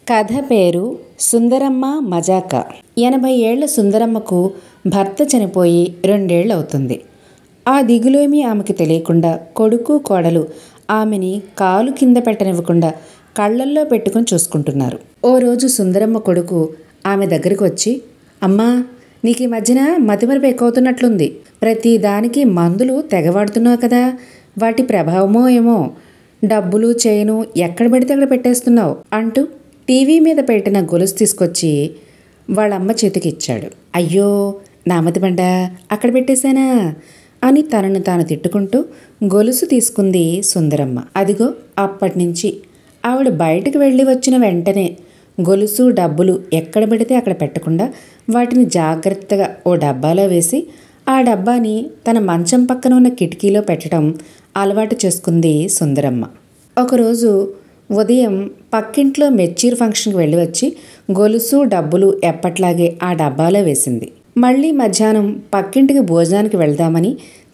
కథ పేరు సుందరమ్మ మజాక. 80 ఏళ్ల సుందరమ్మకు భర్త చనిపోయి 2 ఏళ్ళు అవుతుంది. ఆ దిగులేమీ ఆమెకి తెలియకుండా కొడుకు కోడలు ఆమెని కాలు కింద పెట్టనివ్వకుండా కళ్ళల్లో పెట్టుకుని చూసుకుంటున్నారు. ఓ రోజు సుందరమ్మ కొడుకు ఆమె దగ్గరికి వచ్చి, అమ్మా, నీకు ఈ మధ్యన మతిమరుపు ఎక్కువవుతున్నట్లుంది. ప్రతి దానికి మందులు తెగవాడుతున్నావు కదా, వాటి ప్రభావమో ఏమో. డబ్బులు చేయను ఎక్కడ పెడితే అక్కడ పెట్టేస్తున్నావు అంటూ టీవీ మీద పెట్టిన గొలుసు తీసుకొచ్చి వాళ్ళమ్మ చేతికి ఇచ్చాడు. అయ్యో, నామతి బండ అక్కడ పెట్టేశానా అని తనను తాను తిట్టుకుంటూ గొలుసు తీసుకుంది సుందరమ్మ. అదిగో అప్పటినుంచి ఆవిడ బయటకు వెళ్ళి వచ్చిన వెంటనే గొలుసు డబ్బులు ఎక్కడ పెడితే అక్కడ పెట్టకుండా వాటిని జాగ్రత్తగా ఓ డబ్బాలో వేసి ఆ డబ్బాని తన మంచం పక్కన ఉన్న కిటికీలో పెట్టడం అలవాటు చేసుకుంది సుందరమ్మ. ఒకరోజు ఉదయం పక్కింట్లో మెచ్చీర్ ఫంక్షన్కి వెళ్ళి వచ్చి గొలుసు డబ్బులు ఎప్పట్లాగే ఆ డబ్బాలో వేసింది. మళ్ళీ మధ్యాహ్నం పక్కింటికి భోజనానికి వెళ్దామని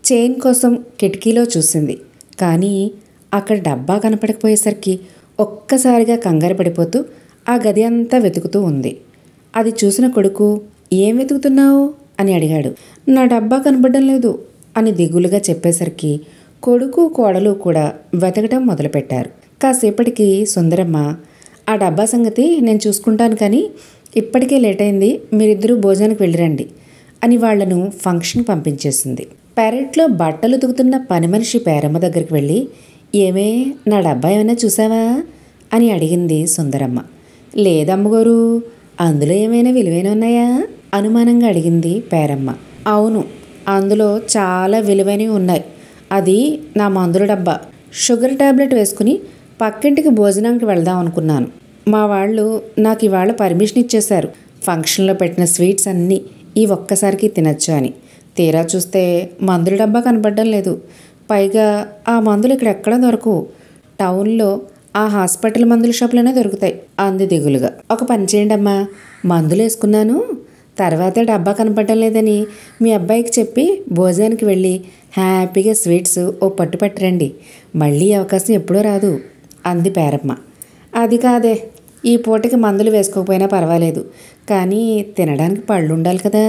చైన్ కోసం కిటికీలో చూసింది. కానీ అక్కడ డబ్బా కనపడకపోయేసరికి ఒక్కసారిగా కంగారు పడిపోతూ ఆ గది అంతా వెతుకుతూ ఉంది. అది చూసిన కొడుకు, ఏం వెతుకుతున్నావు అని అడిగాడు. నా డబ్బా కనపడడం లేదు అని దిగులుగా చెప్పేసరికి కొడుకు కోడలు కూడా వెతకడం మొదలుపెట్టారు. కాసేపటికి సుందరమ్మ, ఆ డబ్బా సంగతి నేను చూసుకుంటాను, కానీ ఇప్పటికే లేట్ అయింది, మీరిద్దరూ భోజనానికి వెళ్ళిరండి అని వాళ్లను ఫంక్షన్కి పంపించేసింది. పెరట్లో బట్టలు ఉతుకుతున్న పని మనిషి పేరమ్మ దగ్గరికి వెళ్ళి, ఏమే, నా డబ్బా ఏమైనా చూసావా అని అడిగింది సుందరమ్మ. లేదమ్మగోరు, అందులో ఏమైనా విలువైన ఉన్నాయా అనుమానంగా అడిగింది పేరమ్మ. అవును, అందులో చాలా విలువైనవి ఉన్నాయి. అది నా మందుల డబ్బా. షుగర్ టాబ్లెట్ వేసుకుని పక్కింటికి భోజనానికి వెళ్దాం అనుకున్నాను. మా వాళ్ళు నాకు ఇవాళ పర్మిషన్ ఇచ్చేశారు, ఫంక్షన్లో పెట్టిన స్వీట్స్ అన్నీ ఈ ఒక్కసారికి తినచ్చు అని. తీరా చూస్తే మందుల డబ్బా కనపడడం లేదు. పైగా ఆ మందులు ఇక్కడ ఎక్కడా దొరకవు. టౌన్లో ఆ హాస్పిటల్ మందుల షాపులోనే దొరుకుతాయి అంది దిగులుగా. ఒక పని చేయండి అమ్మా, మందులు వేసుకున్నాను, తర్వాత డబ్బా కనపడడం లేదని మీ అబ్బాయికి చెప్పి భోజనానికి వెళ్ళి హ్యాపీగా స్వీట్స్ ఓ పట్టు పట్టరండి. మళ్ళీ అవకాశం ఎప్పుడూ రాదు అంది పేరమ్మ. అది కాదే, ఈ పూటకి మందులు వేసుకోకపోయినా పర్వాలేదు, కానీ తినడానికి పళ్ళు ఉండాలి కదా.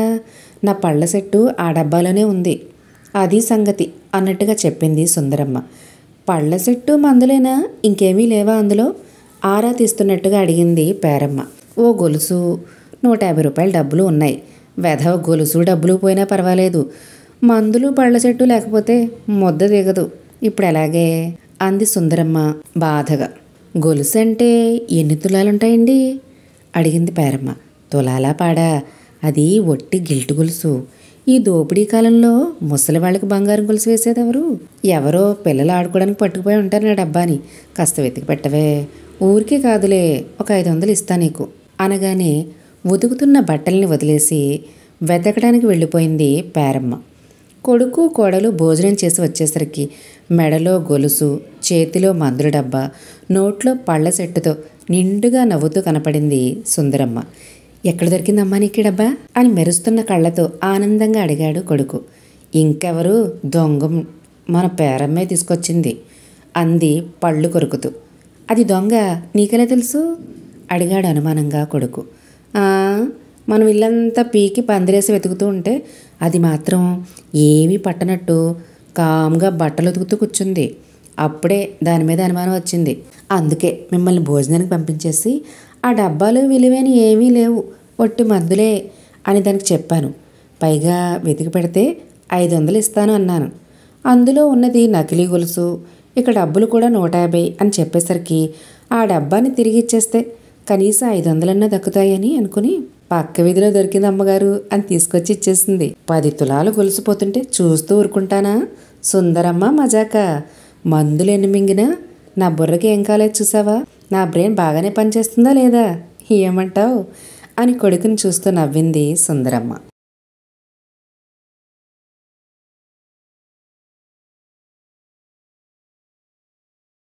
నా పళ్ళ సెట్టు ఆ డబ్బాలోనే ఉంది, అది సంగతి అన్నట్టుగా చెప్పింది సుందరమ్మ. పళ్ళ సెట్టు మందులేనా, ఇంకేమీ లేవా అందులో ఆరా తీస్తున్నట్టుగా అడిగింది పేరమ్మ. ఓ గొలుసు, 150 రూపాయల డబ్బులు ఉన్నాయి. వెధవ గొలుసు డబ్బులు పోయినా పర్వాలేదు, మందులు పళ్ళ చెట్టు లేకపోతే ముద్ద దిగదు. ఇప్పుడు ఎలాగే అంది సుందరమ్మ బాధగా. గొలుసు అంటే ఎన్ని తులాలుంటాయండి అడిగింది పేరమ్మ. తులాలా పాడా, అది ఒట్టి గిల్టు గొలుసు. ఈ దోపిడీ కాలంలో ముసలి వాళ్ళకి బంగారం గొలుసు వేసేదెవరు? ఎవరో పిల్లలు ఆడుకోవడానికి పట్టుకుపోయి ఉంటారు నా డబ్బాని, కాస్త వెతికి పెట్టవే. ఊరికే కాదులే, ఒక 500 ఇస్తా నీకు అనగానే ఉతుకుతున్న బట్టల్ని వదిలేసి వెతకడానికి వెళ్ళిపోయింది పేరమ్మ. కొడుకు కోడలు భోజనం చేసి వచ్చేసరికి మెడలో గొలుసు, చేతిలో మందుల డబ్బా, నోట్లో పళ్ళ సెట్టుతో నిండుగా నవ్వుతూ కనపడింది సుందరమ్మ. ఎక్కడ దొరికిందమ్మా నీకు డబ్బా అని మెరుస్తున్న కళ్ళతో ఆనందంగా అడిగాడు కొడుకు. ఇంకెవరు, దొంగ మన పేరమ్మే తీసుకొచ్చింది అంది పళ్ళు కొరుకుతూ. అది దొంగ నీకెలా తెలుసు అడిగాడు అనుమానంగా కొడుకు. మనం ఇల్లంతా పీకి పందిరేసి వెతుకుతూ ఉంటే అది మాత్రం ఏమీ పట్టనట్టు కామ్గా బట్టలు ఉతుకుతూ కూర్చుంది. అప్పుడే దాని మీద అనుమానం వచ్చింది. అందుకే మిమ్మల్ని భోజనానికి పంపించేసి ఆ డబ్బాలు విలువైన ఏమీ లేవు, ఒట్టి మందులే అని దానికి చెప్పాను. పైగా వెతికి పెడితే 500 ఇస్తాను అన్నాను. అందులో ఉన్నది నకిలీ గొలుసు, ఇక డబ్బులు కూడా 150 అని చెప్పేసరికి ఆ డబ్బాని తిరిగి ఇచ్చేస్తే కనీసం 500 దక్కుతాయని అనుకుని పక్క వీధిలో దొరికింది అమ్మగారు అని తీసుకొచ్చి ఇచ్చేసింది. 10 తులాలు గొలుసుపోతుంటే చూస్తూ ఊరుకుంటానా? సుందరమ్మ మజాక. మందులు ఎన్ని మింగినా నా బుర్రకి ఏం కాలేదు చూసావా? నా బ్రెయిన్ బాగానే పనిచేస్తుందా లేదా, ఏమంటావు అని కొడుకుని చూస్తూ నవ్వింది సుందరమ్మ.